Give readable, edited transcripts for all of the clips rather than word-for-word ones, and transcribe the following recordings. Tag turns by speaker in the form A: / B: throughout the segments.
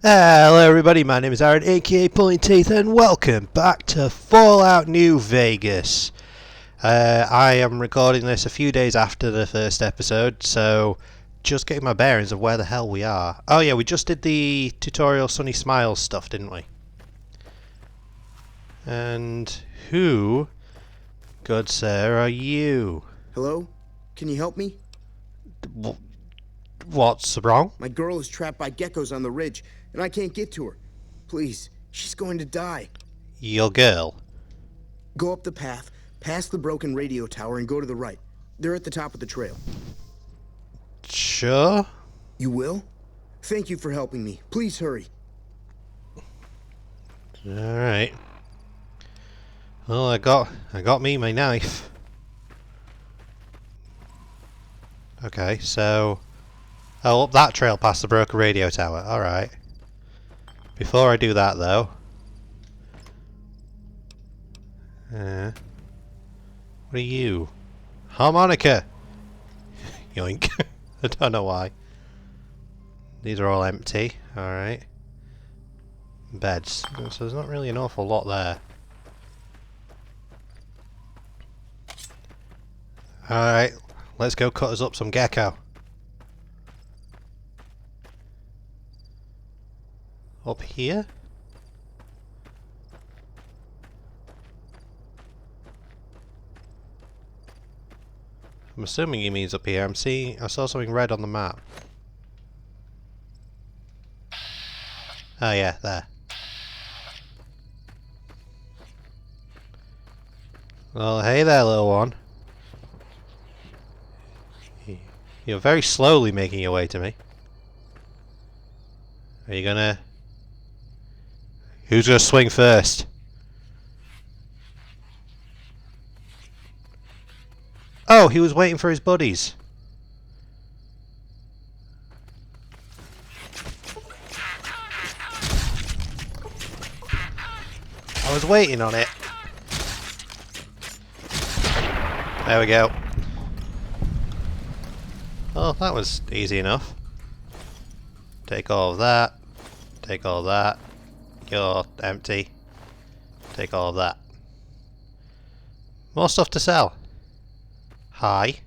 A: Hello everybody, my name is Aaron aka Pullin'Teeth and welcome back to Fallout New Vegas. I am recording this a few days after the first episode, so just getting my bearings of where the hell we are. Oh yeah, we just did the tutorial Sunny Smiles stuff, didn't we? And who, good sir, are you?
B: Hello? Can you help me?
A: What's wrong?
B: My girl is trapped by geckos on the ridge, and I can't get to her. Please, she's going to die.
A: Your girl?
B: Go up the path, past the broken radio tower, and go to the right. They're at the top of the trail.
A: Sure.
B: You will? Thank you for helping me. Please hurry.
A: Alright. Well, I got me my knife. Okay, so... Oh, up that trail past the broken radio tower. Alright. Before I do that, though... what are you? Harmonica! Yoink. I don't know why. These are all empty. Alright. Beds. So there's not really an awful lot there. Alright. Let's go cut us up some gecko. Up here? I'm assuming he means up here. I saw something red on the map. Oh yeah, there. Well, hey there, little one. You're very slowly making your way to me. Are you gonna... Who's gonna swing first? Oh, he was waiting for his buddies. I was waiting on it. There we go. Oh, that was easy enough. Take all of that. Take all of that. You're empty. Take all of that. More stuff to sell. Hi.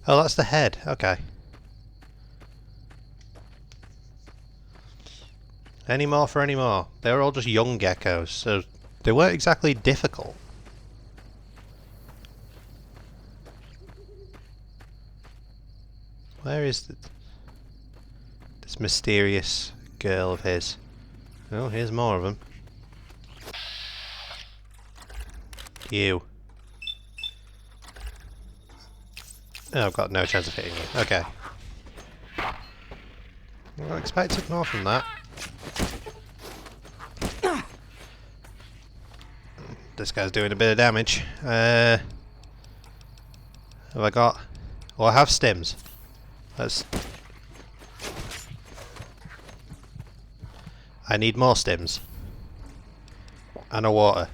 A: Oh, that's the head. Okay. Any more for any more? They were all just young geckos, so they weren't exactly difficult. Where is this mysterious girl of his? Oh, here's more of them. You. Oh, I've got no chance of hitting you. Okay. Well, I expected more from that. This guy's doing a bit of damage. Have I got... Oh, I have stims. Let's... I need more stims. And a water.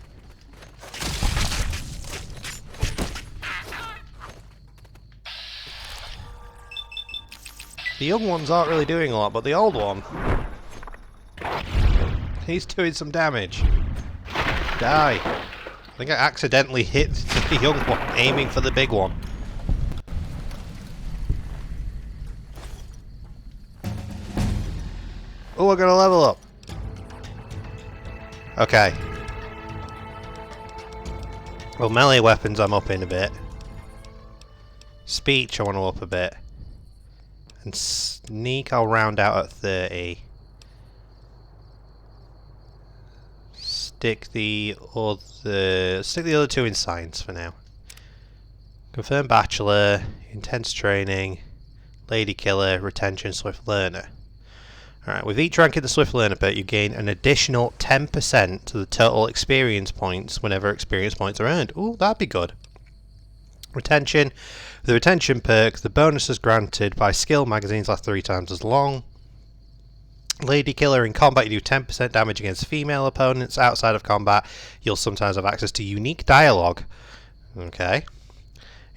A: The young ones aren't really doing a lot, but the old one... He's doing some damage. Die. I think I accidentally hit the young one, aiming for the big one. Oh, we're gonna level up. Okay. Well, melee weapons I'm up in a bit. Speech I want to up a bit. And sneak I'll round out at 30. Stick the other two in science for now. Confirmed bachelor, intense training, lady killer, retention, swift learner. Alright, with each rank in the Swift Learner perk, you gain an additional 10% to the total experience points whenever experience points are earned. Ooh, that'd be good. Retention. With the retention perk, the bonuses granted by skill magazines last 3 times as long. Lady Killer, in combat you do 10% damage against female opponents. Outside of combat, you'll sometimes have access to unique dialogue. Okay.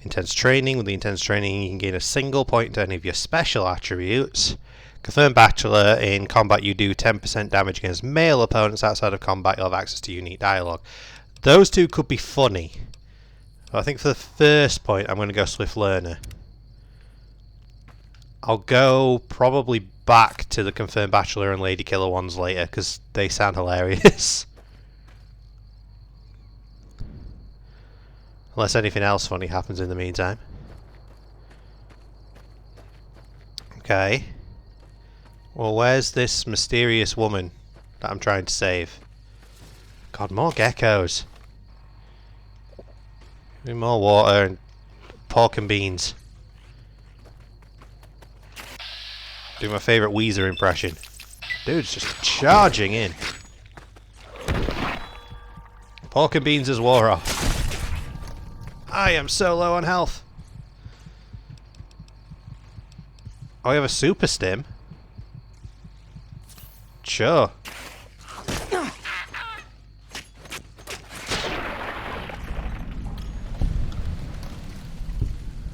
A: Intense training. With the intense training, you can gain a single point to any of your special attributes. Confirmed bachelor. In combat you do 10% damage against male opponents. Outside of combat you'll have access to unique dialogue. Those two could be funny. But I think for the first point I'm going to go Swift Learner. I'll go probably back to the Confirmed Bachelor and Lady Killer ones later because they sound hilarious. Unless anything else funny happens in the meantime. Okay. Well, where's this mysterious woman that I'm trying to save? God, more geckos. Give me more water and pork and beans. Do my favourite Weezer impression. Dude's just charging in. Pork and beans has wore off. I am so low on health. Oh, we have a super stim. Sure.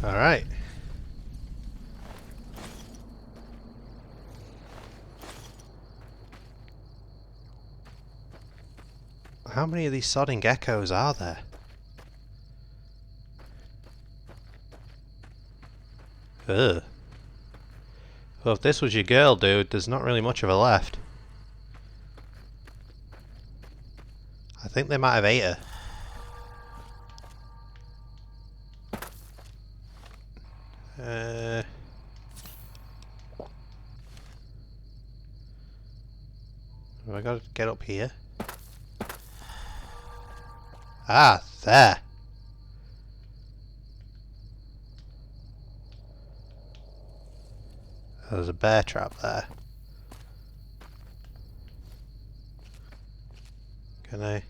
A: Alright. How many of these sodding geckos are there? Ugh. Well, if this was your girl, dude, there's not really much of her left. I think they might have ate her. Have I got to get up here? Ah, there. There's a bear trap there. Can I?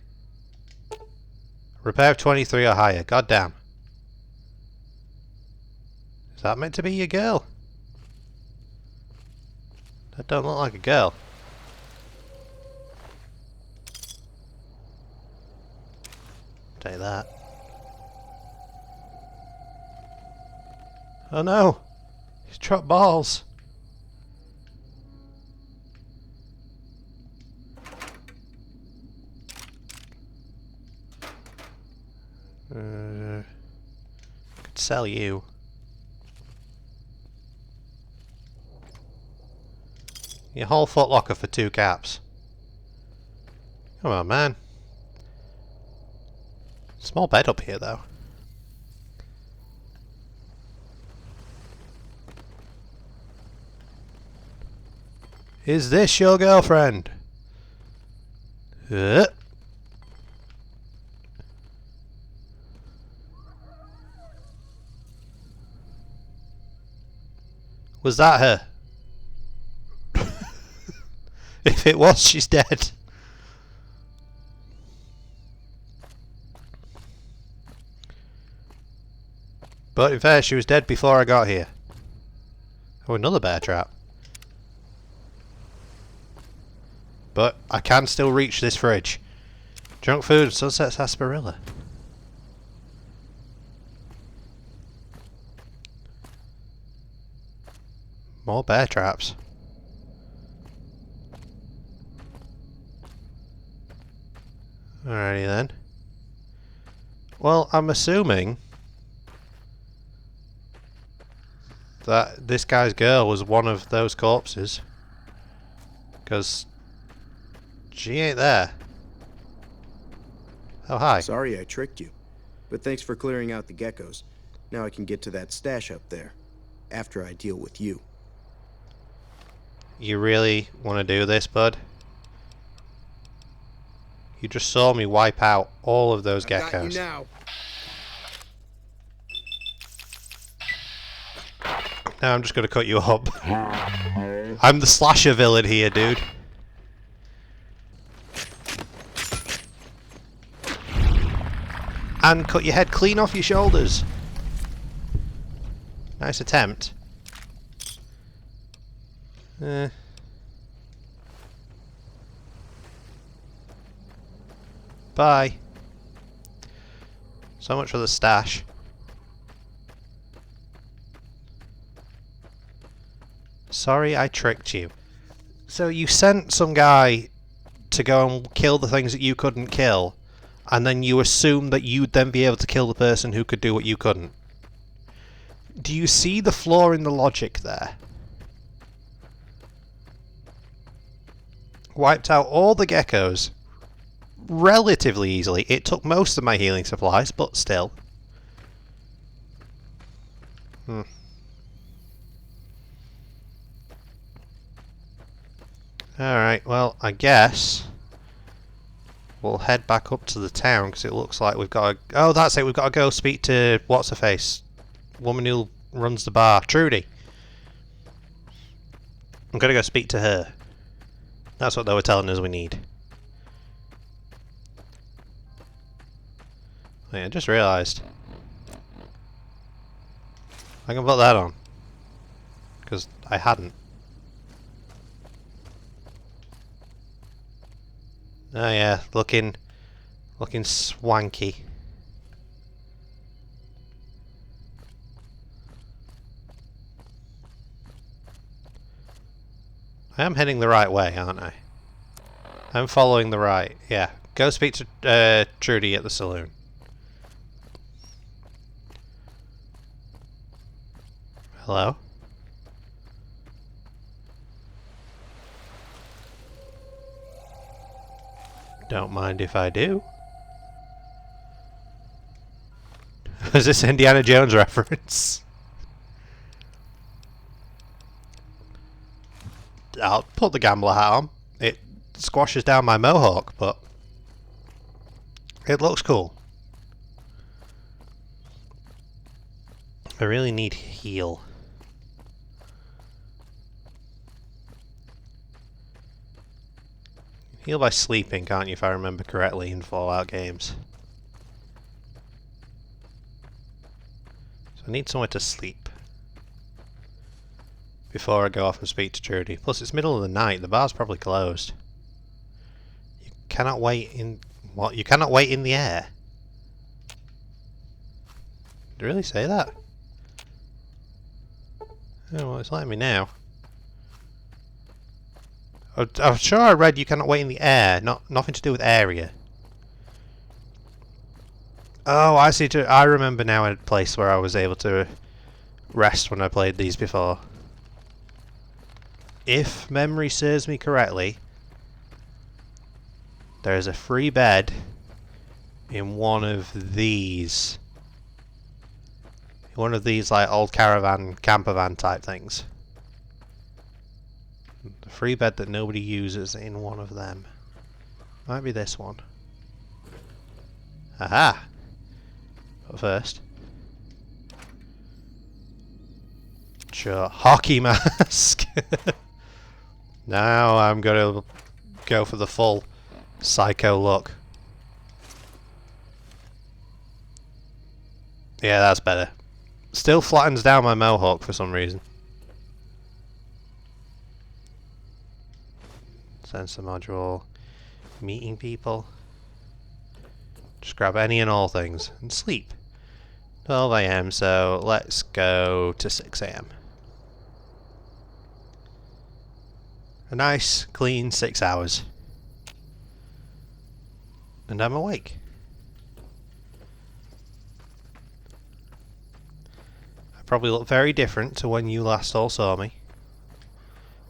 A: Repair of 23 or higher. God damn. Is that meant to be your girl? That don't look like a girl. Take that. Oh no! He's dropped balls. Could sell you. Your whole Foot Locker for 2 caps. Come on, man. Small bed up here, though. Is this your girlfriend? Was that her? If it was, she's dead. But in fact, she was dead before I got here. Oh, another bear trap. But I can still reach this fridge. Junk food, Sunset Sarsaparilla. More bear traps. Alrighty then. Well, I'm assuming that this guy's girl was one of those corpses. Because she ain't there. Oh, hi.
B: Sorry I tricked you. But thanks for clearing out the geckos. Now I can get to that stash up there. After I deal with you.
A: You really want to do this, bud? You just saw me wipe out all of those geckos.
B: Got you now.
A: Now I'm just going to cut you up. I'm the slasher villain here, dude. And cut your head clean off your shoulders. Nice attempt. Bye. So much for the stash. Sorry I tricked you. So you sent some guy to go and kill the things that you couldn't kill, and then you assume that you'd then be able to kill the person who could do what you couldn't. Do you see the flaw in the logic there? Wiped out all the geckos relatively easily. It took most of my healing supplies, but still. Alright, well, I guess we'll head back up to the town, because it looks like we've got to... Oh, that's it, we've got to go speak to... What's-her-face? Woman who runs the bar. Trudy. I'm going to go speak to her. That's what they were telling us we need. Yeah, I just realised. I can put that on. Because I hadn't. Oh yeah, looking swanky. I am heading the right way, aren't I? I'm following the right. Yeah, go speak to Trudy at the saloon. Hello? Don't mind if I do. Is this Indiana Jones reference? I'll put the gambler hat on. It squashes down my mohawk, but it looks cool. I really need heal. Heal by sleeping, can't you, if I remember correctly, in Fallout games. So I need somewhere to sleep before I go off and speak to Trudy. Plus, it's middle of the night. The bar's probably closed. You cannot wait in... What? You cannot wait in the air? Did it really say that? Oh, well, it's letting me now. I'm sure I read you cannot wait in the air. Nothing to do with area. Oh, I see. I remember now a place where I was able to rest when I played these before. If memory serves me correctly, there is a free bed in one of these. One of these like old caravan, camper van type things. The free bed that nobody uses in one of them. Might be this one. Aha! But first... Sure, hockey mask! Now I'm gonna go for the full psycho look. Yeah, that's better. Still flattens down my mohawk for some reason. Sensor module. Meeting people. Just grab any and all things. And sleep. 12 AM, so let's go to 6 AM. A nice, clean 6 hours. And I'm awake. I probably look very different to when you last all saw me.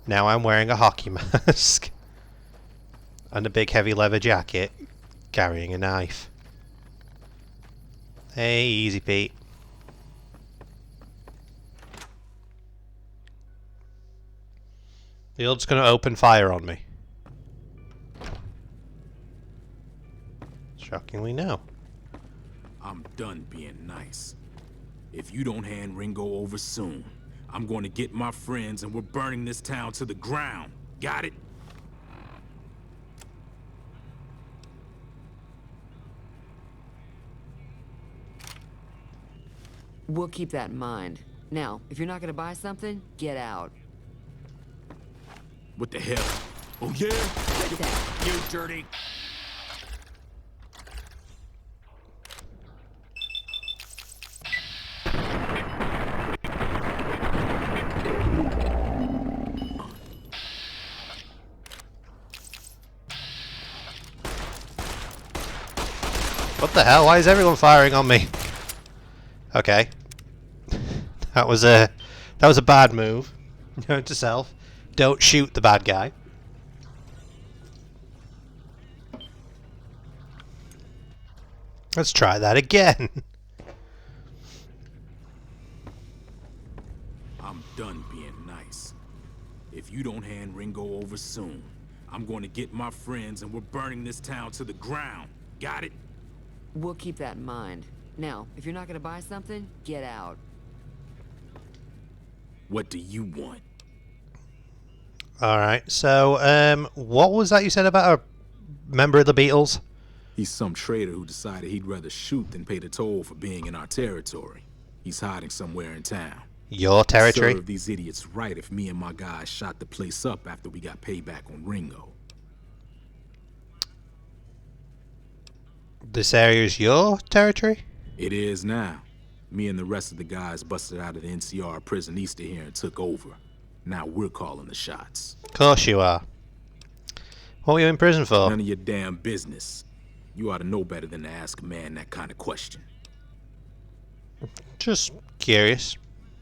A: Now I'm wearing a hockey mask. And a big heavy leather jacket, carrying a knife. Hey, easy Pete. You're just gonna open fire on me. Shockingly no.
C: I'm done being nice. If you don't hand Ringo over soon, I'm going to get my friends and we're burning this town to the ground. Got it?
D: We'll keep that in mind. Now, if you're not gonna buy something, get out.
C: What the hell? Oh yeah?
D: Take that.
C: You dirty.
A: What the hell? Why is everyone firing on me? Okay. That was a bad move. Note to self. Don't shoot the bad guy. Let's try that again.
C: I'm done being nice. If you don't hand Ringo over soon, I'm going to get my friends and we're burning this town to the ground. Got it?
D: We'll keep that in mind. Now, if you're not gonna buy something, get out.
C: What do you want?
A: Alright, so, what was that you said about a member of the Beatles?
C: He's some traitor who decided he'd rather shoot than pay the toll for being in our territory. He's hiding somewhere in town.
A: Your territory?
C: Serve these idiots right if me and my guys shot the place up after we got payback on Ringo.
A: This area is your territory?
C: It is now. Me and the rest of the guys busted out of the NCR prison east of here and took over. Now we're calling the shots.
A: Of course you are. What were you in prison for?
C: None of your damn business. You ought to know better than to ask a man that kind of question.
A: Just curious.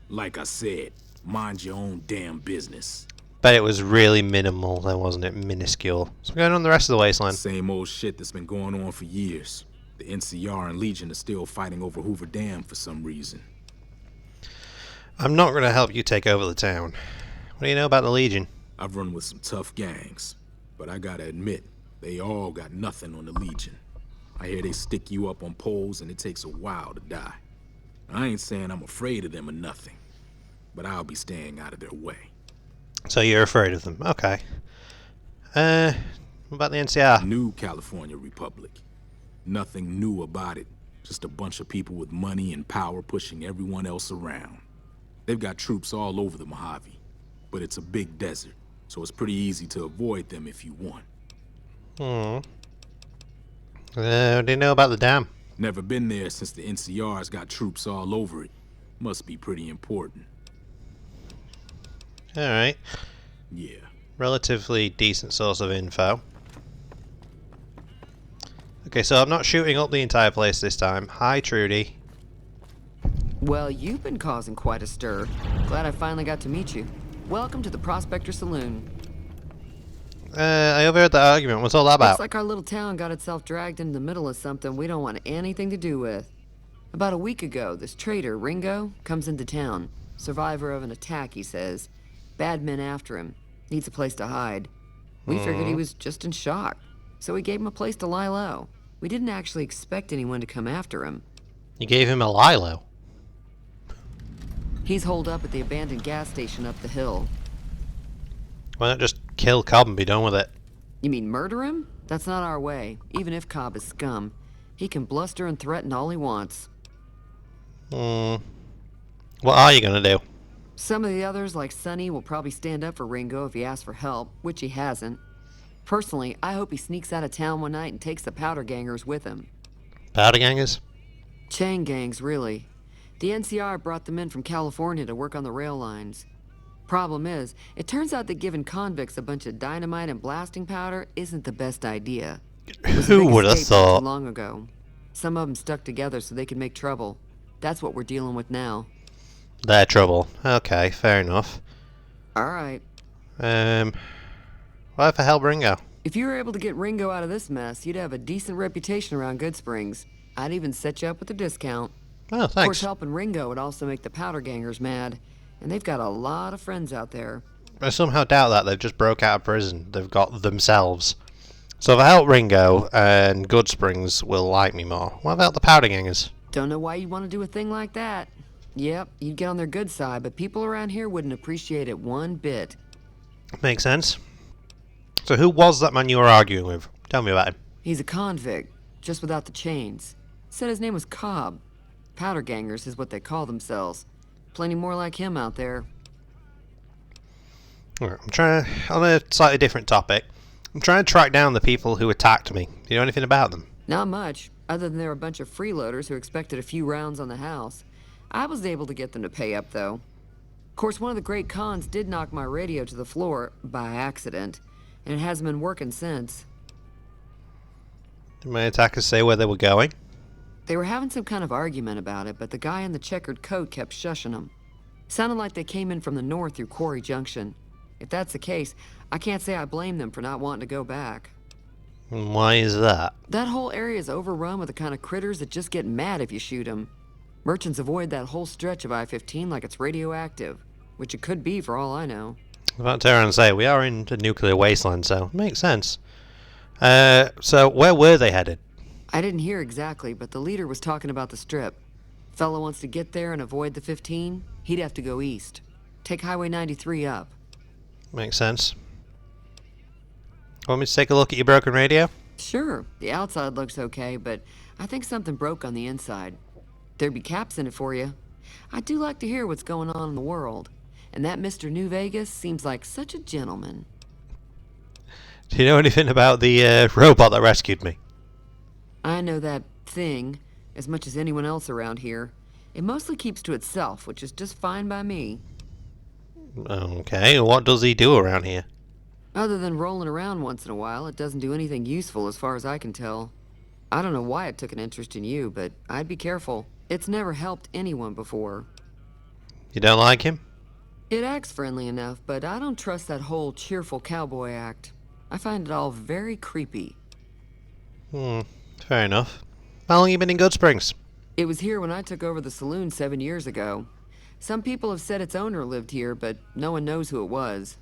C: Like I said, mind your own damn business.
A: Bet it was really minimal then, wasn't it? Minuscule. So going on the rest of the wasteland.
C: Same old shit that's been going on for years. The NCR and Legion are still fighting over Hoover Dam for some reason.
A: I'm not going to help you take over the town. What do you know about the Legion?
C: I've run with some tough gangs, but I gotta admit, they all got nothing on the Legion. I hear they stick you up on poles and it takes a while to die. I ain't saying I'm afraid of them or nothing, but I'll be staying out of their way.
A: So you're afraid of them. Okay. What about the NCR?
C: New California Republic. Nothing new about it. Just a bunch of people with money and power pushing everyone else around. They've got troops all over the Mojave, but it's a big desert, so it's pretty easy to avoid them if you want.
A: What do you know about the dam?
C: Never been there since the NCR's got troops all over it. Must be pretty important.
A: Alright.
C: Yeah.
A: Relatively decent source of info. Okay, so I'm not shooting up the entire place this time. Hi, Trudy.
D: Well, you've been causing quite a stir. Glad I finally got to meet you. Welcome to the Prospector Saloon.
A: I overheard that argument. What's all that about?
D: Looks like our little town got itself dragged into the middle of something we don't want anything to do with. About a week ago, this traitor, Ringo, comes into town. Survivor of an attack, he says. Bad men after him. Needs a place to hide. We figured he was just in shock, so we gave him a place to lie low. We didn't actually expect anyone to come after him.
A: You gave him a Lilo.
D: He's holed up at the abandoned gas station up the hill.
A: Why not just kill Cobb and be done with it?
D: You mean murder him? That's not our way, even if Cobb is scum. He can bluster and threaten all he wants.
A: What are you gonna do?
D: Some of the others, like Sonny, will probably stand up for Ringo if he asks for help, which he hasn't. Personally, I hope he sneaks out of town one night and takes the powder gangers with him.
A: Powder gangers?
D: Chain gangs, really. The NCR brought them in from California to work on the rail lines. Problem is, it turns out that giving convicts a bunch of dynamite and blasting powder isn't the best idea.
A: Who would have thought?
D: Long ago. Some of them stuck together so they could make trouble. That's what we're dealing with now.
A: Their trouble. Okay, fair enough.
D: Alright.
A: Why for help Ringo?
D: If you were able to get Ringo out of this mess, you'd have a decent reputation around Good Springs. I'd even set you up with a discount.
A: Oh,
D: Of course,
A: thanks.
D: helping Ringo would also make the powder gangers mad. And they've got a lot of friends out there.
A: I somehow doubt that. They've just broke out of prison. They've got themselves. So if I help Ringo, and Good Springs will like me more. What about the powder gangers?
D: Don't know why you'd want to do a thing like that. Yep, you'd get on their good side, but people around here wouldn't appreciate it one bit.
A: Makes sense. So who was that man you were arguing with? Tell me about him.
D: He's a convict, just without the chains. Said his name was Cobb. Powder gangers is what they call themselves. Plenty more like him out there.
A: Alright, I'm trying to, on a slightly different topic, I'm trying to track down the people who attacked me. Do you know anything about them?
D: Not much, other than they're a bunch of freeloaders who expected a few rounds on the house. I was able to get them to pay up, though. Of course, one of the great cons did knock my radio to the floor, by accident, and it hasn't been working since.
A: Did my attackers say where they were going?
D: They were having some kind of argument about it, but the guy in the checkered coat kept shushing them. Sounded like they came in from the north through Quarry Junction. If that's the case, I can't say I blame them for not wanting to go back.
A: Why is that?
D: That whole area is overrun with the kind of critters that just get mad if you shoot them. Merchants avoid that whole stretch of I-15 like it's radioactive, which it could be for all I know.
A: About to turn and say, we are in the nuclear wasteland, so it makes sense. So where were they headed?
D: I didn't hear exactly, but the leader was talking about the strip. Fella wants to get there and avoid the 15, he'd have to go east. Take Highway 93 up.
A: Makes sense. Want me to take a look at your broken radio?
D: Sure, the outside looks okay, but I think something broke on the inside. There'd be caps in it for you. I do like to hear what's going on in the world. And that Mr. New Vegas seems like such a gentleman.
A: Do you know anything about the robot that rescued me?
D: I know that thing as much as anyone else around here. It mostly keeps to itself, which is just fine by me.
A: Okay, what does he do around here?
D: Other than rolling around once in a while, it doesn't do anything useful as far as I can tell. I don't know why it took an interest in you, but I'd be careful. It's never helped anyone before.
A: You don't like him?
D: It acts friendly enough, but I don't trust that whole cheerful cowboy act. I find it all very creepy.
A: Fair enough. How long you been in Good Springs?
D: It was here when I took over the saloon 7 years ago. Some people have said its owner lived here, but no one knows who it was.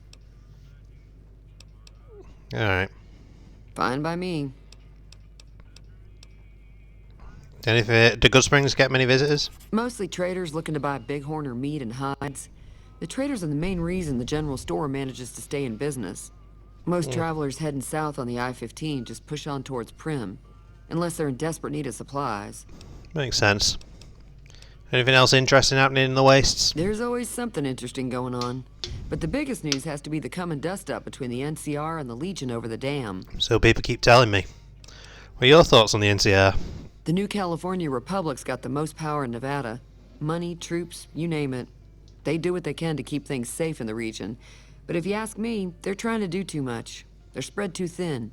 A: Alright.
D: Fine by me.
A: Do Good Springs get many visitors?
D: Mostly traders looking to buy bighorn or meat and hides. The traders are the main reason the general store manages to stay in business. Most travelers heading south on the I-15 just push on towards Prim, unless they're in desperate need of supplies.
A: Makes sense. Anything else interesting happening in the wastes?
D: There's always something interesting going on. But the biggest news has to be the come and dust up between the NCR and the Legion over the dam.
A: So people keep telling me. What are your thoughts on the NCR?
D: The new California Republic's got the most power in Nevada. Money, troops, you name it. They do what they can to keep things safe in the region. But if you ask me, they're trying to do too much. They're spread too thin.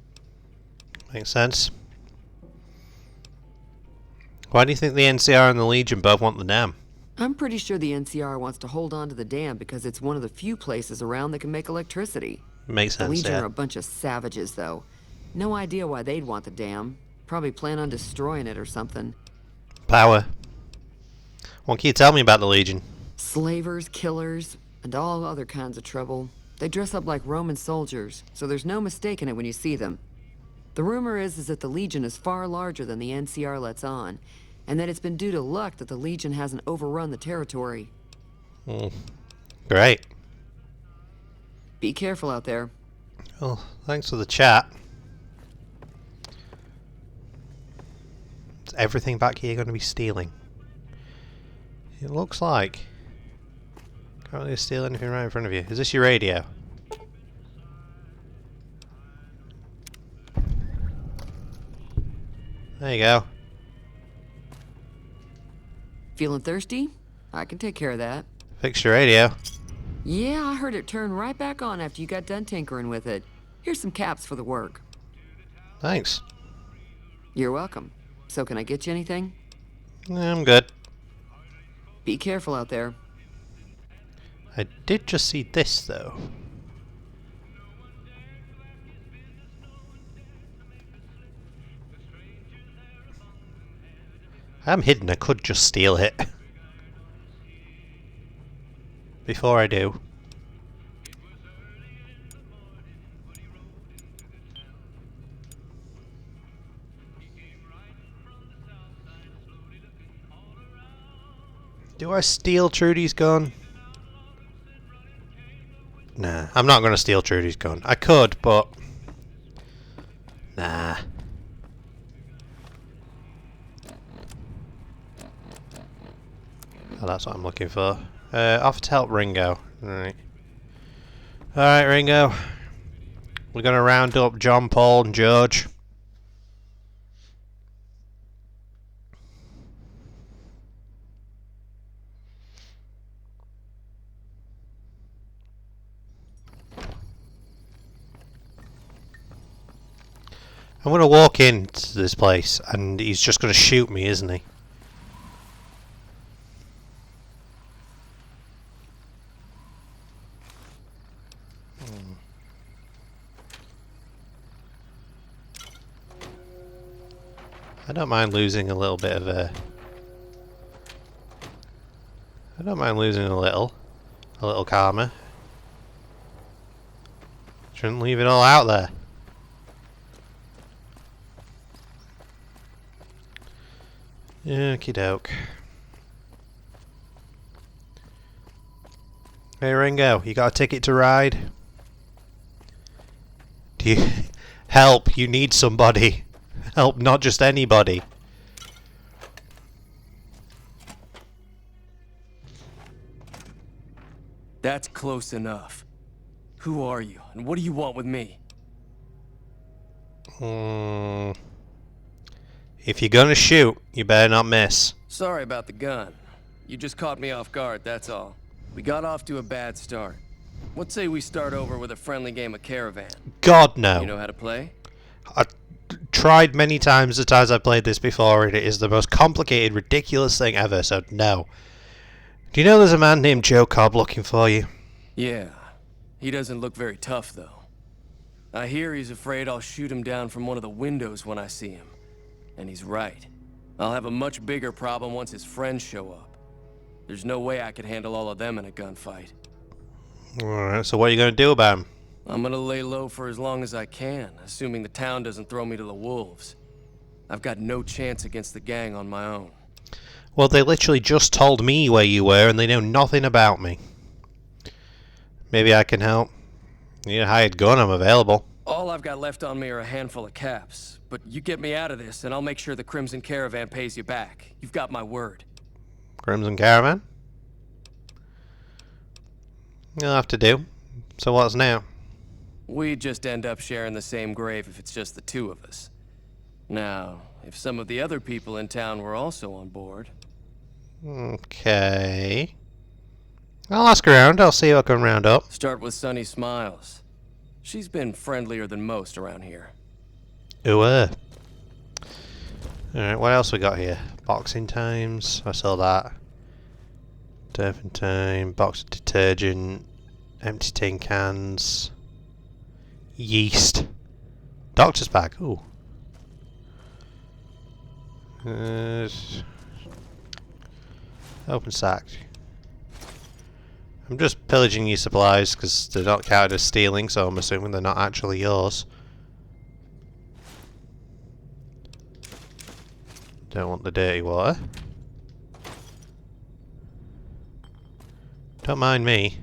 A: Makes sense. Why do you think the NCR and the Legion both want the dam?
D: I'm pretty sure the NCR wants to hold on to the dam because it's one of the few places around that can make electricity.
A: Makes
D: The
A: sense,
D: Legion
A: yeah.
D: are a bunch of savages, though. No idea why they'd want the dam. Probably plan on destroying it or something.
A: Power. What can you tell me about the Legion?
D: Slavers, killers, and all other kinds of trouble. They dress up like Roman soldiers, so there's no mistaking it when you see them. The rumor is that the Legion is far larger than the NCR lets on, and that it's been due to luck that the Legion hasn't overrun the territory.
A: Great.
D: Be careful out there.
A: Well, thanks for the chat. Is everything back here going to be stealing? It looks like. Can't really steal anything right in front of you. Is this your radio? There you go.
D: Feeling thirsty? I can take care of that.
A: Fix your radio.
D: Yeah, I heard it turn right back on after you got done tinkering with it. Here's some caps for the work.
A: Thanks.
D: You're welcome. So can I get you anything?
A: I'm good.
D: Be careful out there.
A: I did just see this though. I'm hidden, I could just steal it. Before I do. Do I steal Trudy's gun? Nah, I'm not gonna steal Trudy's gun. I could, but... Nah. Oh, that's what I'm looking for. Offer to help Ringo. Alright. Alright, Ringo. We're gonna round up John, Paul, and George. I'm going to walk into this place and he's just going to shoot me, isn't he? I don't mind losing a little bit of a... I don't mind losing a little karma. Shouldn't leave it all out there. Okie doke. Hey Ringo, you got a ticket to ride? Do you... Help, you need somebody. Help, not just anybody.
E: That's close enough. Who are you, and what do you want with me?
A: If you're gonna shoot, you better not miss.
E: Sorry about the gun. You just caught me off guard, that's all. We got off to a bad start. What say we start over with a friendly game of Caravan?
A: God, no.
E: You know how to play?
A: I tried many times the times I've played this before, and it is the most complicated, ridiculous thing ever, so no. Do you know there's a man named Joe Cobb looking for you?
E: Yeah. He doesn't look very tough, though. I hear he's afraid I'll shoot him down from one of the windows when I see him. And he's right. I'll have a much bigger problem once his friends show up. There's no way I could handle all of them in a gunfight.
A: Alright, so what are you going to do about him?
E: I'm gonna lay low for as long as I can, assuming the town doesn't throw me to the wolves. I've got no chance against the gang on my own.
A: Well, they literally just told me where you were, and they know nothing about me. Maybe I can help. You need a hired gun, I'm available.
E: All I've got left on me are a handful of caps. But you get me out of this, and I'll make sure the Crimson Caravan pays you back. You've got my word.
A: Crimson Caravan? You'll have to do. So what's now?
E: We just end up sharing the same grave if it's just the two of us. Now, if some of the other people in town were also on board...
A: Okay... I'll ask around, I'll see who I can round up.
E: Start with Sunny Smiles. She's been friendlier than most around here.
A: Ooh, Alright, what else we got here? Boxing times, I saw that. Turpentine, box of detergent, empty tin cans, yeast, doctor's bag, ooh. Open sack. I'm just pillaging your supplies because they're not counted as stealing, so I'm assuming they're not actually yours. Don't want the dirty water. Don't mind me.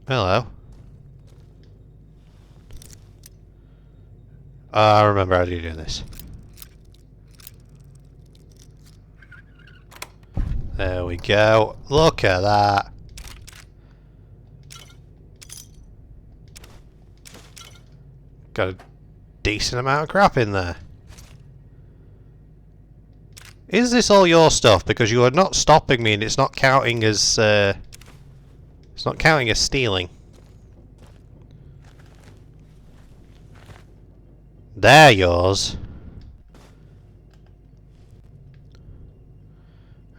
A: Hello. I remember how to do this. There we go. Look at that. Got a decent amount of crap in there. Is this all your stuff? Because you are not stopping me, and it's not counting as stealing. They're yours.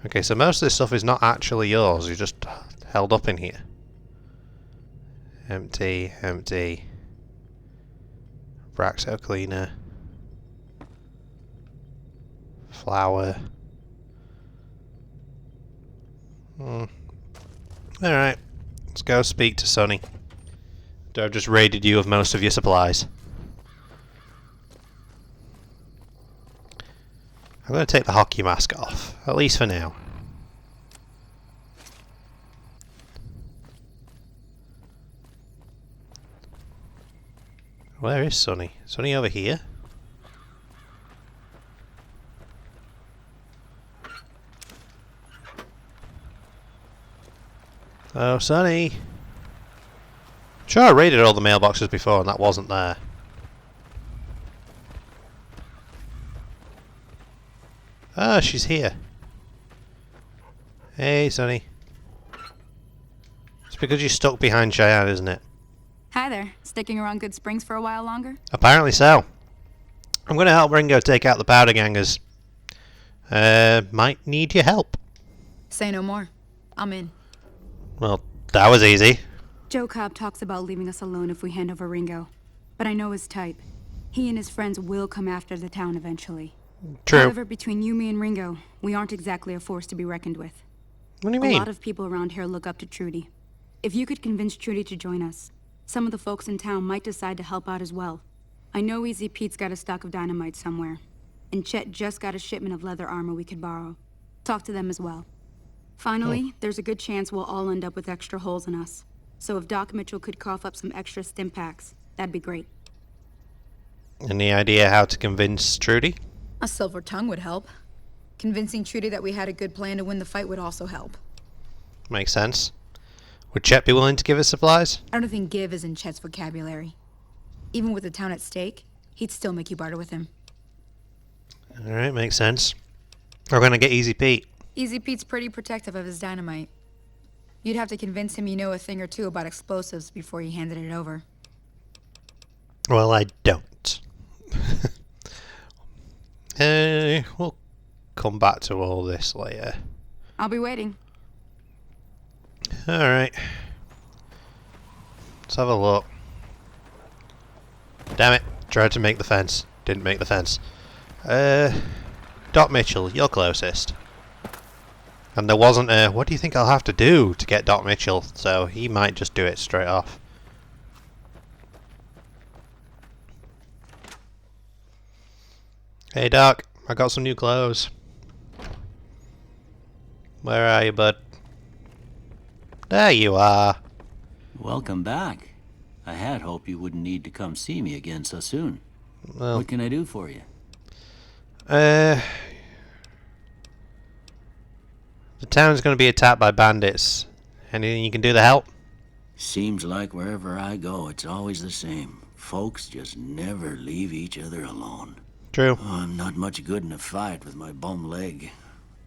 A: Okay, so most of this stuff is not actually yours. You're just held up in here. Empty, empty. Braxo cleaner. Flour. Alright. Let's go speak to Sonny. I've just raided you of most of your supplies. I'm going to take the hockey mask off, at least for now. Where is Sonny? Sonny over here? Oh, Sonny! Sure, I raided all the mailboxes before and that wasn't there. Ah, she's here. Hey, Sonny. It's because you're stuck behind Cheyenne, isn't it?
F: Hi there. Sticking around Good Springs for a while longer?
A: Apparently so. I'm going to help Ringo take out the powder gangers. Might need your help.
F: Say no more. I'm in.
A: Well, that was easy.
G: Joe Cobb talks about leaving us alone if we hand over Ringo. But I know his type. He and his friends will come after the town eventually.
A: True.
G: However, between you, me, and Ringo, we aren't exactly a force to be reckoned with.
A: What do you
G: A
A: mean?
G: lot of people around here look up to Trudy. If you could convince Trudy to join us, some of the folks in town might decide to help out as well. I know Easy Pete's got a stock of dynamite somewhere, and Chet just got a shipment of leather armor we could borrow. Talk to them as well. Finally, there's a good chance we'll all end up with extra holes in us. So if Doc Mitchell could cough up some extra stim packs, that'd be great.
A: Any idea how to convince Trudy?
F: A silver tongue would help. Convincing Trudy that we had a good plan to win the fight would also help.
A: Makes sense. Would Chet be willing to give us supplies?
F: I don't think give is in Chet's vocabulary. Even with the town at stake, he'd still make you barter with him.
A: Alright, makes sense. We're going to get Easy Pete.
F: Easy Pete's pretty protective of his dynamite. You'd have to convince him you know a thing or two about explosives before you handed it over.
A: Well, I don't. We'll come back to all this later.
G: I'll be waiting.
A: Alright. Let's have a look. Damn it. Tried to make the fence. Didn't make the fence. Doc Mitchell, you're closest. And there wasn't a, what do you think I'll have to do to get Doc Mitchell? So he might just do it straight off. Hey Doc, I got some new clothes. Where are you, bud? There you are.
H: Welcome back. I had hoped you wouldn't need to come see me again so soon.
A: Well,
H: What can I do for you?
A: the town's going to be attacked by bandits. Anything you can do to help?
H: Seems like wherever I go, it's always the same. Folks just never leave each other alone.
A: True.
H: Oh, I'm not much good in a fight with my bum leg.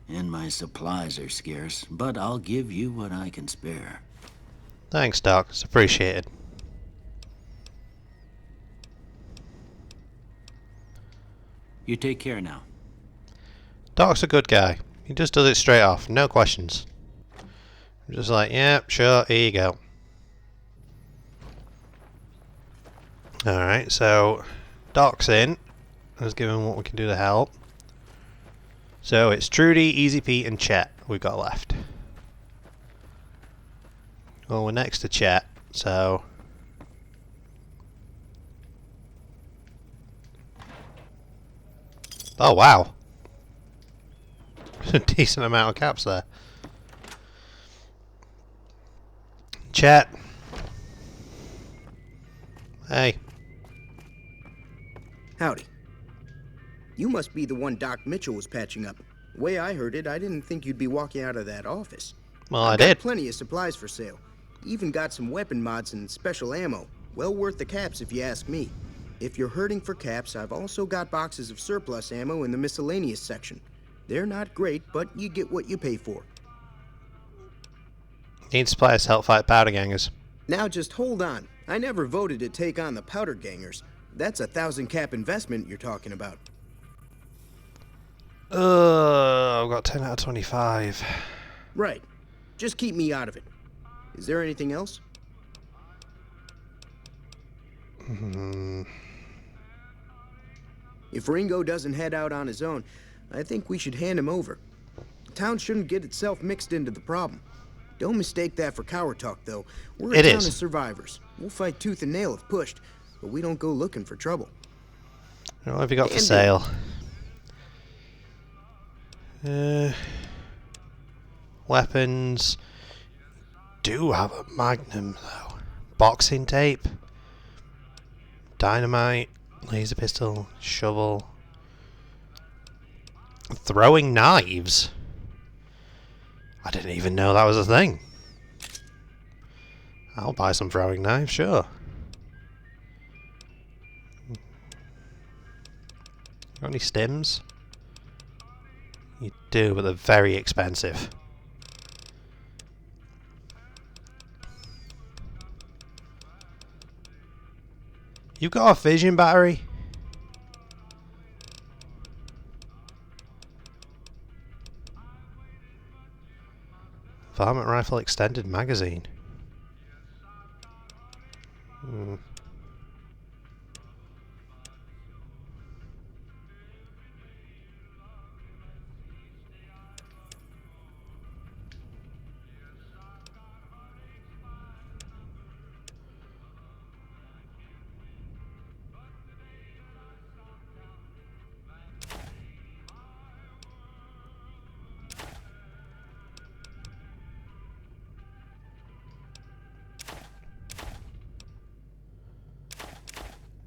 H: And my supplies are scarce, but I'll give you what I can spare.
A: Thanks, Doc. It's appreciated.
H: You take care now.
A: Doc's a good guy. He just does it straight off. No questions. I'm just like, yeah, sure, here you go. Alright, so Doc's in. Let's give him what we can do to help. So it's Trudy, Easy Pete, and Chet we've got left. Well, we're next to Chet, so... Oh, wow. A decent amount of caps there. Chet. Hey.
B: Howdy. You must be the one Doc Mitchell was patching up. The way I heard it, I didn't think you'd be walking out of that office.
A: Well,
B: I've
A: I
B: got
A: did.
B: plenty of supplies for sale. Even got some weapon mods and special ammo. Well worth the caps if you ask me. If you're hurting for caps, I've also got boxes of surplus ammo in the miscellaneous section. They're not great, but you get what you pay for.
A: Need supplies to help fight powder gangers.
B: Now just hold on. I never voted to take on the powder gangers. That's 1,000 cap investment you're talking about.
A: I've got 10 out of 25.
B: Right. Just keep me out of it. Is there anything else? If Ringo doesn't head out on his own, I think we should hand him over. The town shouldn't get itself mixed into the problem. Don't mistake that for coward talk, though. We're a
A: It
B: town
A: is.
B: of survivors. We'll fight tooth and nail if pushed, but we don't go looking for trouble.
A: What have you got for
B: Andy.
A: sale? Weapons. Do have a magnum though. Boxing tape. Dynamite. Laser pistol. Shovel. Throwing knives. I didn't even know that was a thing. I'll buy some throwing knives, sure. Got any stims? You do, but they're very expensive. You've got a fission battery? Varmint rifle extended magazine.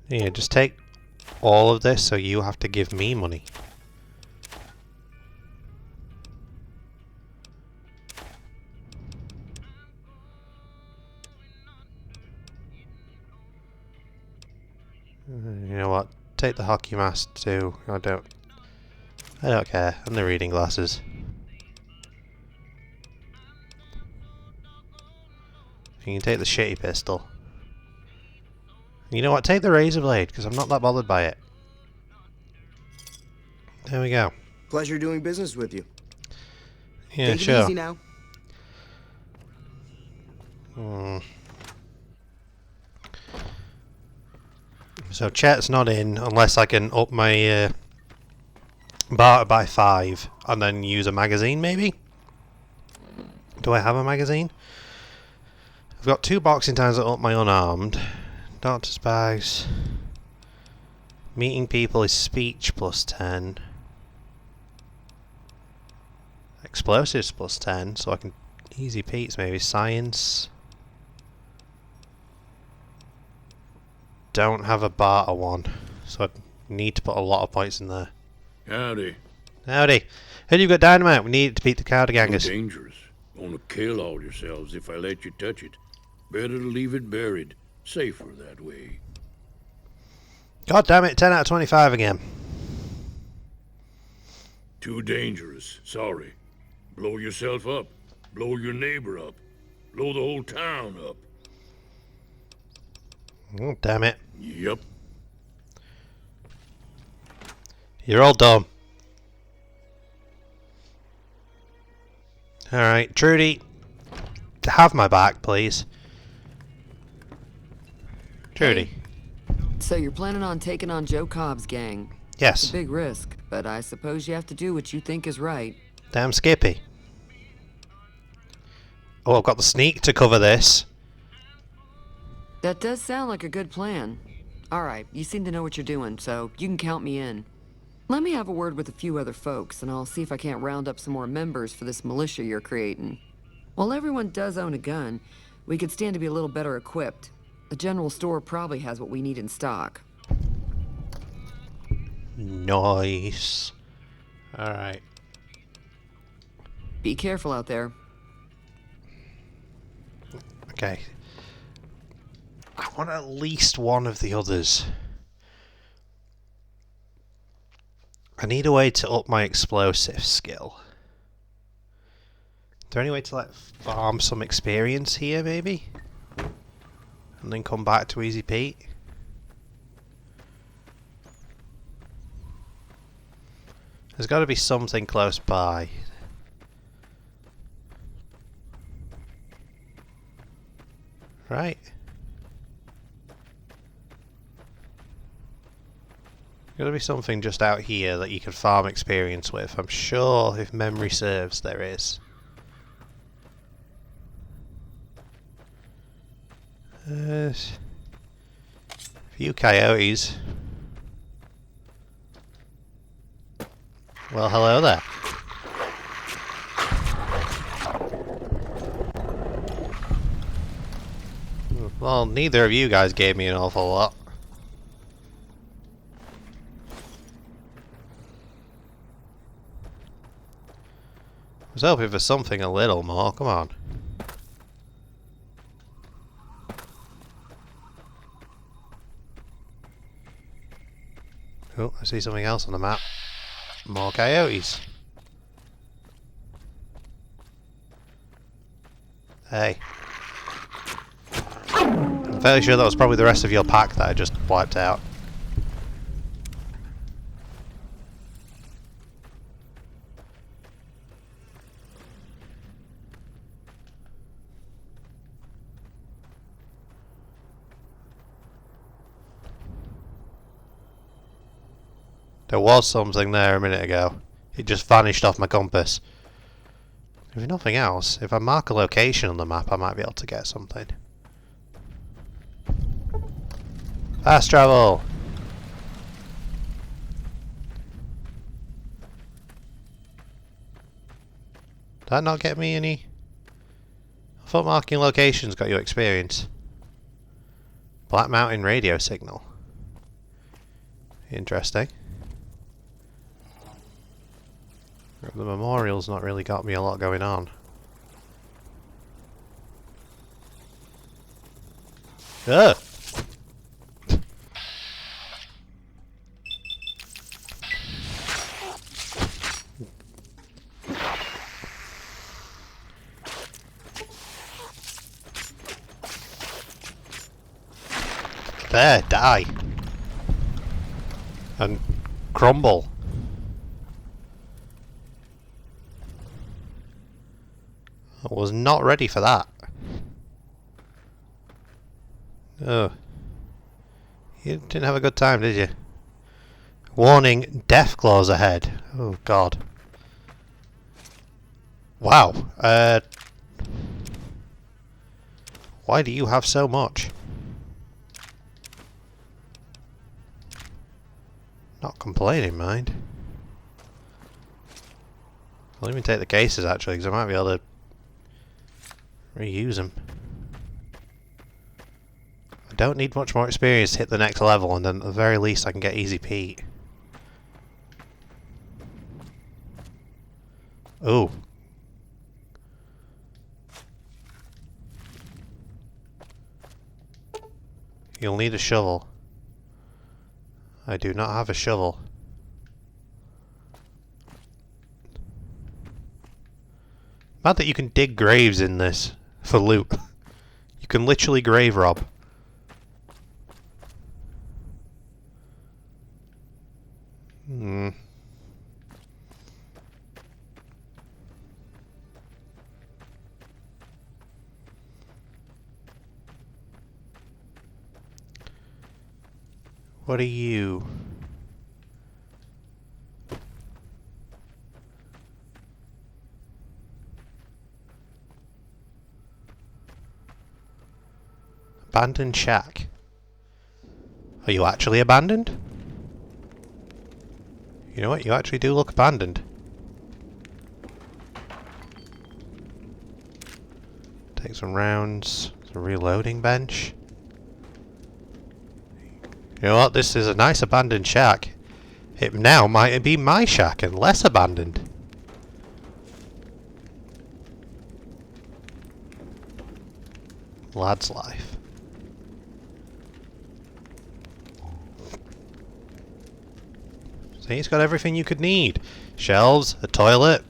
A: Yeah, just take all of this so you have to give me money. You know what? Take the hockey mask too. I don't care. And the reading glasses. You can take the shitty pistol. You know what? Take the razor blade, because I'm not that bothered by it. There we go.
B: Pleasure doing business with you.
A: Yeah,
B: Take
A: sure.
B: it easy now.
A: So Chet's not in unless I can up my barter by 5 and then use a magazine, maybe? Do I have a magazine? I've got 2 boxing times that up my unarmed. Doctor's bags. Meeting people is speech plus 10. Explosives plus 10, so I can easy peats maybe. Science. Don't have a barter one, so I need to put a lot of points in there.
I: Howdy.
A: Howdy. Heard you've got dynamite. We need it to beat the Cowder Gangers.
I: Dangerous. Gonna kill all yourselves if I let you touch it. Better to leave it buried. Safer that way.
A: God damn it, 10 out of 25 again.
I: Too dangerous. Sorry. Blow yourself up. Blow your neighbor up. Blow the whole town up.
A: Oh, damn it.
I: Yep.
A: You're all dumb. Alright, Trudy. Have my back, please. Trudy.
D: So you're planning on taking on Joe Cobb's gang? It's
A: Yes.
D: a big risk, but I suppose you have to do what you think is right.
A: Damn Skippy. Oh, I've got the sneak to cover this.
D: That does sound like a good plan. Alright, you seem to know what you're doing, so you can count me in. Let me have a word with a few other folks, and I'll see if I can't round up some more members for this militia you're creating. While everyone does own a gun, we could stand to be a little better equipped. The general store probably has what we need in stock.
A: Nice. Alright.
D: Be careful out there.
A: Okay. I want at least one of the others. I need a way to up my explosive skill. Is there any way to like farm some experience here, maybe? And then come back to Easy Pete? There's got to be something close by. Right. Gotta be something just out here that you can farm experience with. I'm sure, if memory serves, there is. A few coyotes. Well, hello there. Well, neither of you guys gave me an awful lot. I was hoping for something a little more, come on. Oh, I see something else on the map. More coyotes. Hey. fairly sure that was probably the rest of your pack that I just wiped out. There was something there a minute ago. It just vanished off my compass. If nothing else, if I mark a location on the map, I might be able to get something. Fast travel! Did that not get me any? I thought marking locations got you experience. Black Mountain radio signal. Interesting. The memorial's not really got me a lot going on. Ugh! There, die! And crumble. I was not ready for that. Oh. You didn't have a good time, did you? Warning, death claws ahead. Oh god. Wow. Why do you have so much? Not complaining, mind. I'll even take the cases actually, because I might be able to reuse them. I don't need much more experience to hit the next level, and then at the very least I can get easy Pete. Ooh. You'll need a shovel. I do not have a shovel. Mad that you can dig graves in this for loot. You can literally grave rob. What are you? Abandoned shack. Are you actually abandoned? You know what? You actually do look abandoned. Take some rounds. There's a reloading bench. You know what? This is a nice abandoned shack. It now might be my shack and less abandoned. Lad's life. See, it's got everything you could need. Shelves, a toilet,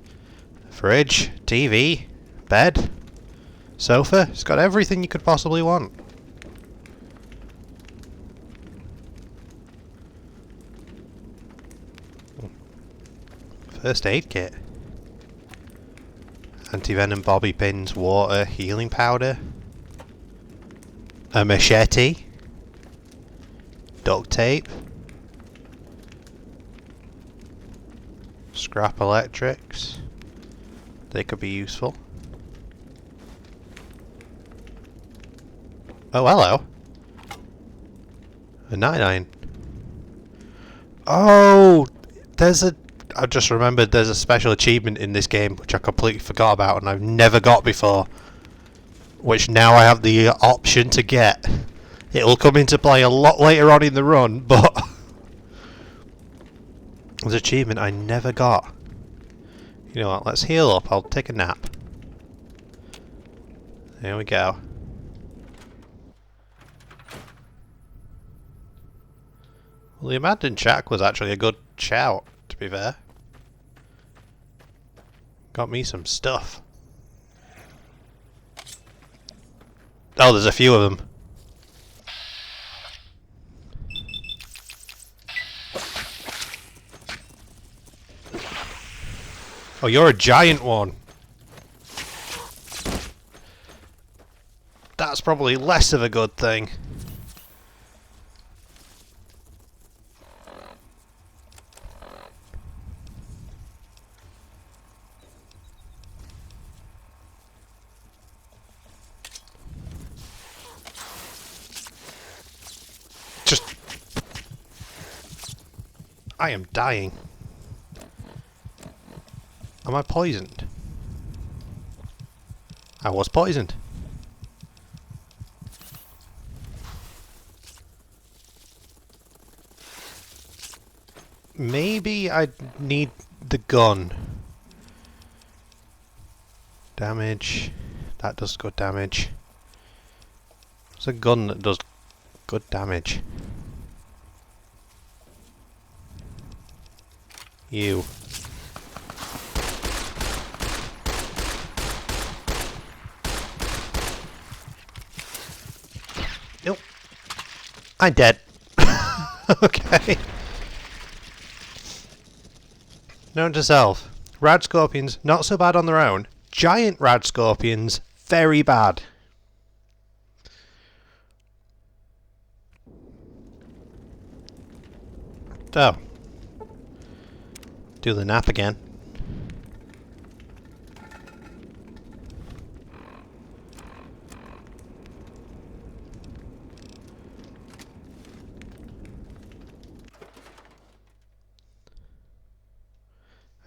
A: fridge, TV, bed, sofa. It's got everything you could possibly want. First aid kit. Anti-venom bobby pins, water, healing powder. A machete. Duct tape. Scrap electrics. They could be useful. Oh, hello. A 99. Oh! I just remembered there's a special achievement in this game which I completely forgot about and I've never got before. Which now I have the option to get. It'll come into play a lot later on in the run, but there's an achievement I never got. You know what, let's heal up, I'll take a nap. There we go. Well, the abandoned shack was actually a good shout, to be fair. Got me some stuff. Oh, there's a few of them. Oh, you're a giant one. That's probably less of a good thing. Just... I am dying. Am I poisoned? I was poisoned. Maybe I need the gun. Damage. That does good damage. It's a gun that does good damage. You. Nope. I'm dead. Okay. Note to self. Rad scorpions, not so bad on their own. Giant rad scorpions, very bad. So. Do the nap again.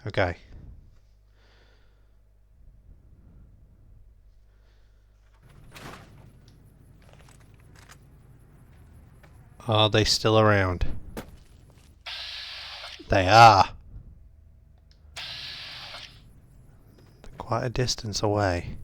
A: Okay. Are they still around? They are. They're quite a distance away.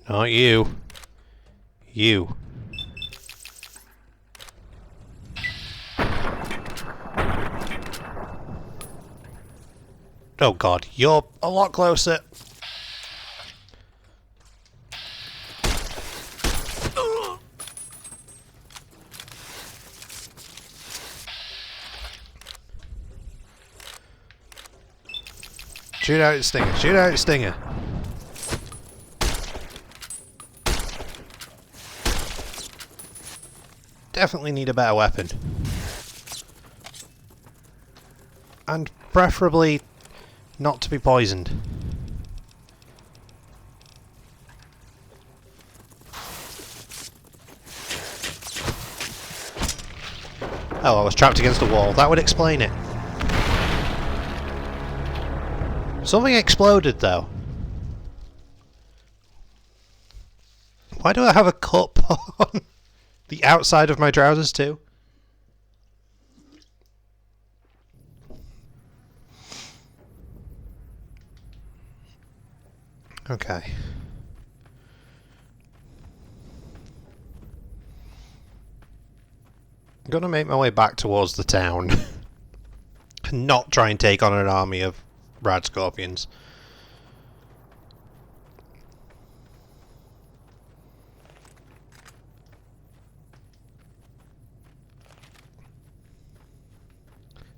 A: Not you. You. Oh god, you're a lot closer. Shoot out its stinger, shoot out its stinger. Definitely need a better weapon. And preferably not to be poisoned. Oh, I was trapped against the wall. That would explain it. Something exploded though. Why do I have a cup on the outside of my trousers too? Okay. I'm gonna make my way back towards the town. And not try and take on an army of rad scorpions.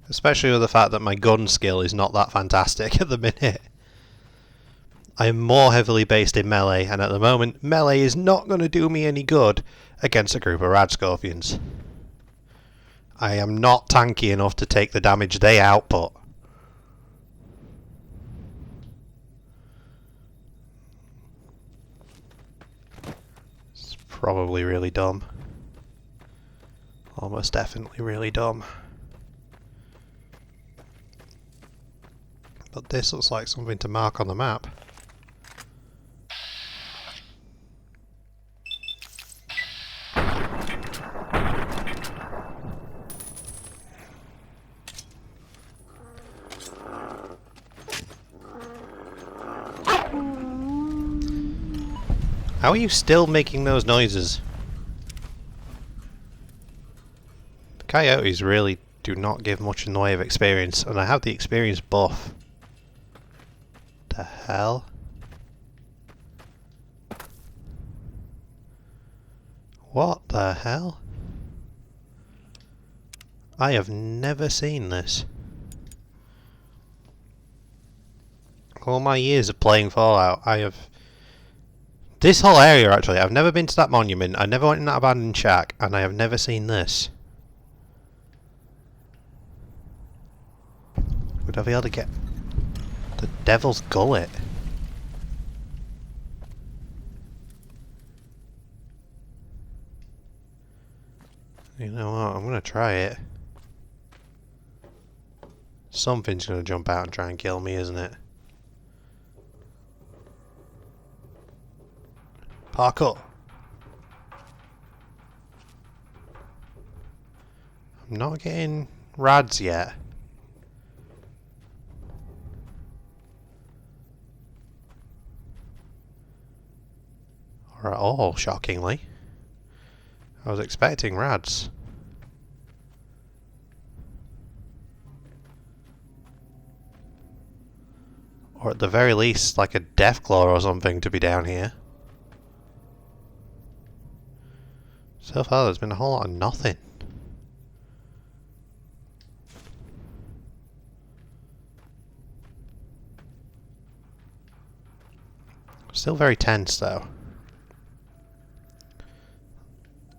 A: Especially with the fact that my gun skill is not that fantastic at the minute. I am more heavily based in melee, and at the moment, melee is not going to do me any good against a group of rad scorpions. I am not tanky enough to take the damage they output. It's probably really dumb. Almost definitely really dumb. But this looks like something to mark on the map. How are you still making those noises? The coyotes really do not give much in the way of experience, and I have the experience buff. The hell? What the hell? I have never seen this. All my years of playing Fallout, I have... This whole area, actually, I've never been to that monument, I never went in that abandoned shack, and I have never seen this. Would I be able to get the Devil's Gullet? You know what, I'm gonna try it. Something's gonna jump out and try and kill me, isn't it? Parkour! I'm not getting rads yet. Or at all, shockingly. I was expecting rads. Or at the very least, like a Deathclaw or something to be down here. So far there's been a whole lot of nothing. Still very tense though.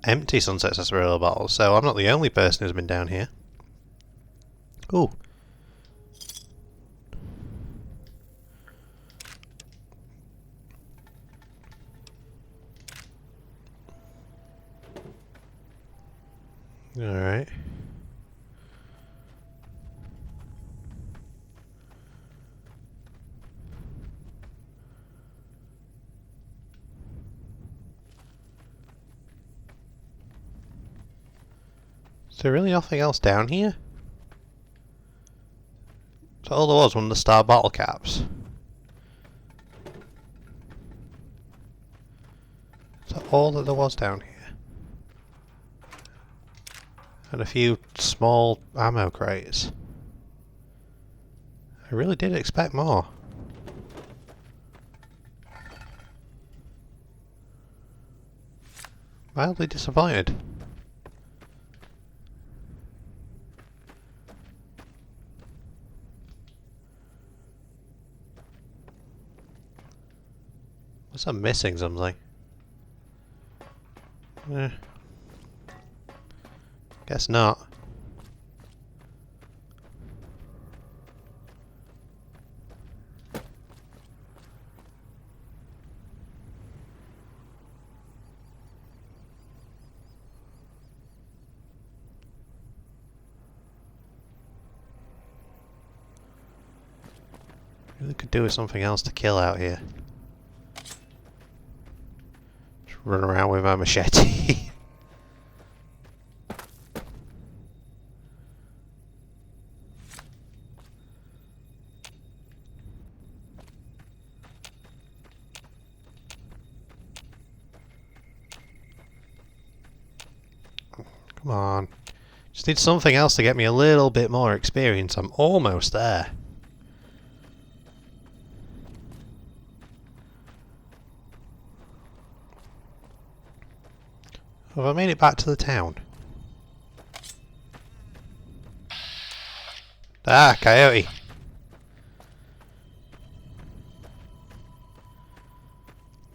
A: Empty Sunset Sarsaparilla bottles, so I'm not the only person who's been down here. Ooh. Alright. Is there really nothing else down here? So all there was one of the star bottle caps. Is that all that there was down here? And a few small ammo crates. I really did expect more. Mildly disappointed. Unless I'm missing something. Guess not. Really could do with something else to kill out here. Just run around with my machete. Come on. Just need something else to get me a little bit more experience. I'm almost there. Have I made it back to the town? Ah, coyote.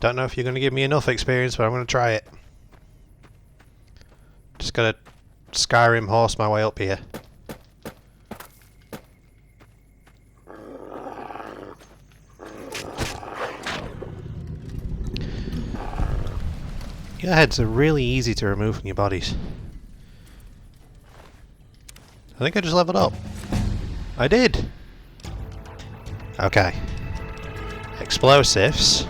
A: Don't know if you're going to give me enough experience, but I'm going to try it. Just gotta Skyrim horse my way up here. Your heads are really easy to remove from your bodies. I think I just leveled up. I did! Okay. Explosives.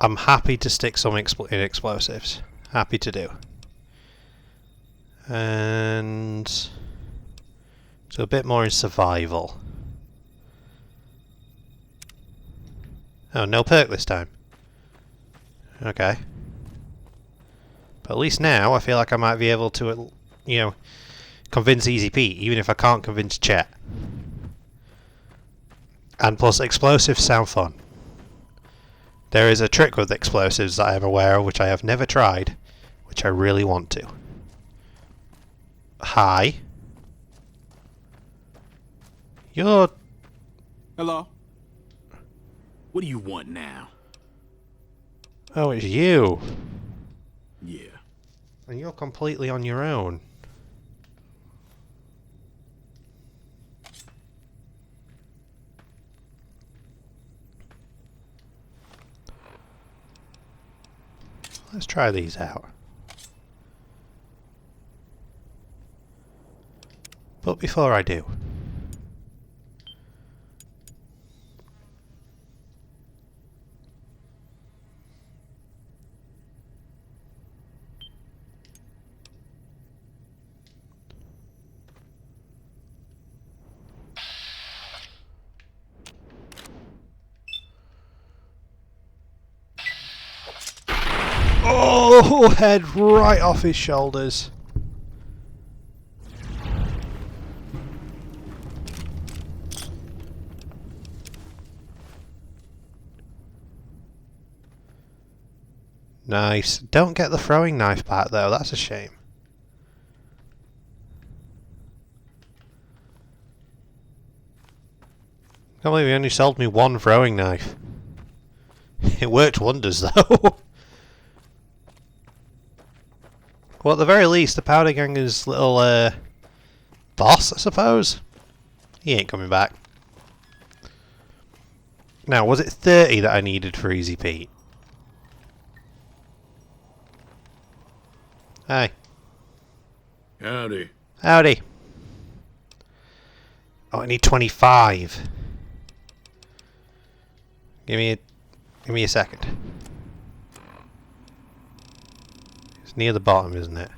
A: I'm happy to stick some in explosives. Happy to do. And so a bit more in survival. Oh, no perk this time. Okay. But But at least now I feel like I might be able to, you know, convince Easy Pete, even if I can't convince Chet. And plus, explosives sound fun. There is a trick with explosives that I am aware of, which I have never tried, which I really want to. Hi. You're...
C: Hello? What do you want now?
A: Oh, it's you.
C: Yeah.
A: And you're completely on your own. Let's try these out. But before I do... Oh, head right off his shoulders. Nice. Don't get the throwing knife back though, that's a shame. Can't believe he only sold me one throwing knife. It worked wonders though. Well, at the very least, the Powder Ganger's little, boss, I suppose? He ain't coming back. Now, was it 30 that I needed for Easy Pete? Hi.
I: Howdy.
A: Howdy. Oh, I need 25. Give me a second. It's near the bottom, isn't it?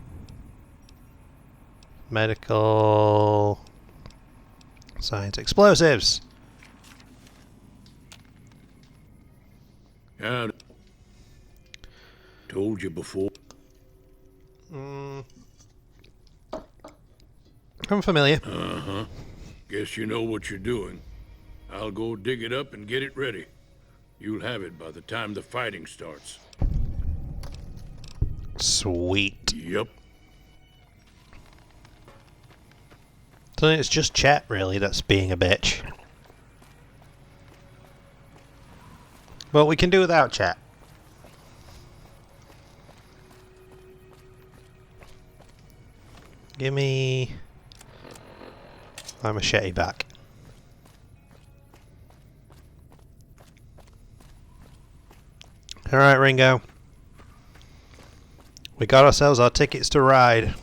A: Medical... Science. Explosives!
I: Howdy. Told you before.
A: I'm familiar.
I: Uh-huh. Guess you know what you're doing. I'll go dig it up and get it ready. You'll have it by the time the fighting starts.
A: Sweet.
I: Yep.
A: So it's just Chet, really, that's being a bitch. Well, we can do without Chet. Give me my machete back. Alright, Ringo. We got ourselves our tickets to ride.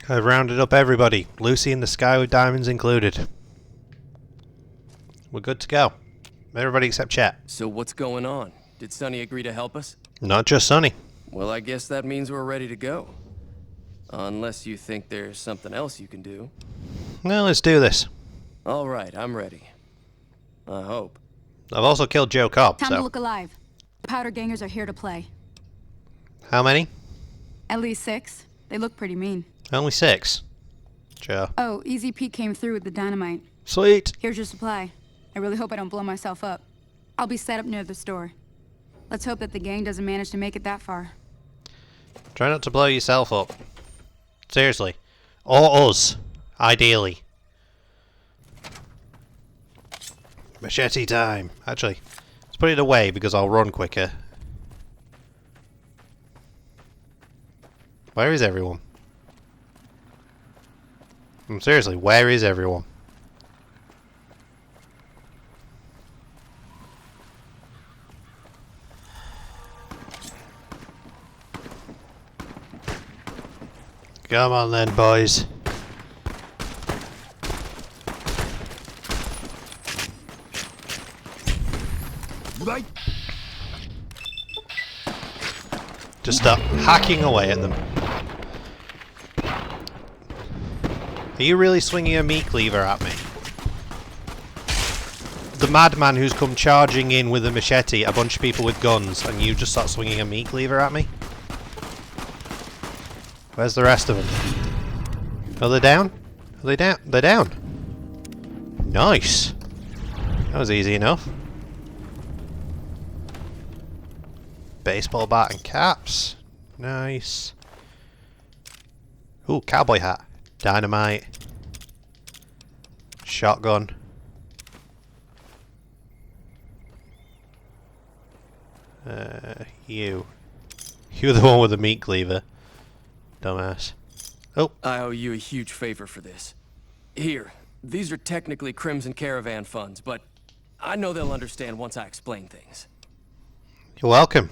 A: I've rounded up everybody, Lucy in the Sky with Diamonds included. We're good to go. Everybody except Chet.
E: So what's going on? Did Sonny agree to help us?
A: Not just Sonny.
E: Well, I guess that means we're ready to go. Unless you think there's something else you can do.
A: Well, let's do this.
E: All right, I'm ready. I hope.
A: I've also killed Joe Cobb,
G: Time
A: so...
G: to look alive. The Powder Gangers are here to play.
A: How many?
G: At least 6. They look pretty mean.
A: Only 6. Sure.
G: Oh, Easy Pete came through with the dynamite.
A: Sweet.
G: Here's your supply. I really hope I don't blow myself up. I'll be set up near the store. Let's hope that the gang doesn't manage to make it that far.
A: Try not to blow yourself up. Seriously. Or us. Ideally. Machete time. Actually, let's put it away because I'll run quicker. Where is everyone? Seriously, where is everyone? Come on then, boys. Just start hacking away at them. Are you really swinging a meat cleaver at me? The madman who's come charging in with a machete, a bunch of people with guns, and you just start swinging a meat cleaver at me? Where's the rest of them? Oh, they're down? Are they down? They're down. Nice. That was easy enough. Baseball bat and caps. Nice. Ooh, cowboy hat. Dynamite. Shotgun. You. You're the one with the meat cleaver. Dumbass. Oh.
E: I owe you a huge favor for this. Here, these are technically Crimson Caravan funds, but I know they'll understand once I explain things.
A: You're welcome.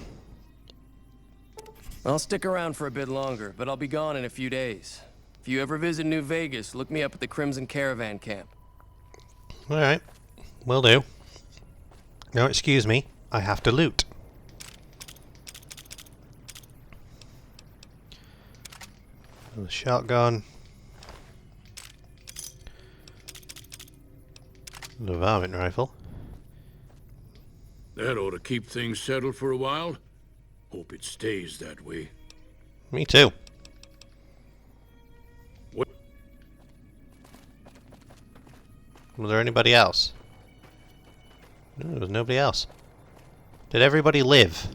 E: I'll stick around for a bit longer, but I'll be gone in a few days. If you ever visit New Vegas, look me up at the Crimson Caravan camp.
A: Alright. Will do. Now, excuse me. I have to loot. The shotgun. The varmint rifle.
I: That ought to keep things settled for a while. Hope it stays that way.
A: Me too.
I: What?
A: Was there anybody else? No, there was nobody else. Did everybody live?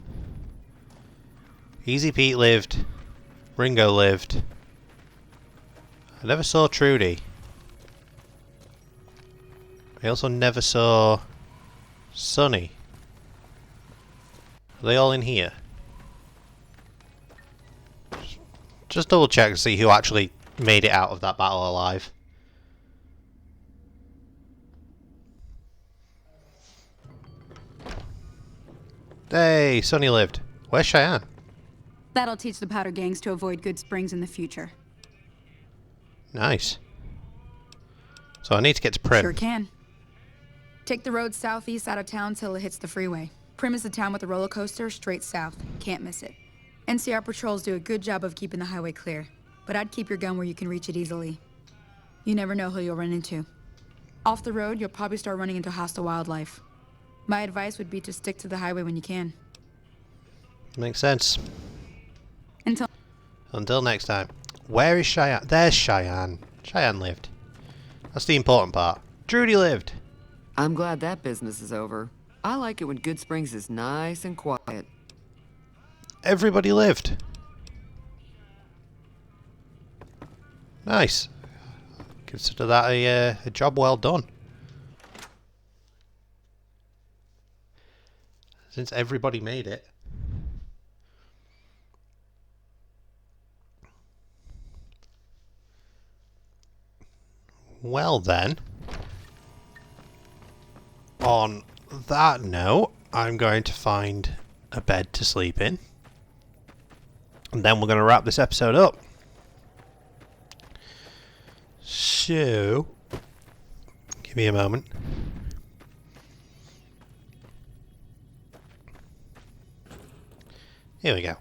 A: Easy Pete lived. Ringo lived. I never saw Trudy. I also never saw Sonny. Are they all in here? Just double check to see who actually made it out of that battle alive. Hey, Sonny lived. Where's Cheyenne?
G: That'll teach the Powder gangs to avoid Good Springs in the future.
A: Nice. So I need to get to Prim.
F: Sure can. Take the road southeast out of town till it hits the freeway. Prim is the town with the roller coaster straight south. Can't miss it. NCR patrols do a good job of keeping the highway clear, but I'd keep your gun where you can reach it easily. You never know who you'll run into. Off the road, you'll probably start running into hostile wildlife. My advice would be to stick to the highway when you can.
A: Makes sense.
G: Until
A: next time. Where is Cheyenne? There's Cheyenne. Cheyenne lived. That's the important part. Trudy lived.
D: I'm glad that business is over. I like it when Good Springs is nice and quiet.
A: Everybody lived. Nice. Consider that a job well done. Since everybody made it. Well then, on that note, I'm going to find a bed to sleep in. And then we're going to wrap this episode up. So, give me a moment. Here we go.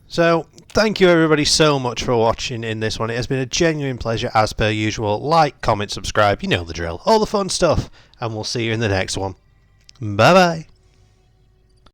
A: So, thank you everybody so much for watching in this one. It has been a genuine pleasure as per usual. Like, comment, subscribe, you know the drill. All the fun stuff. And we'll see you in the next one. Bye bye.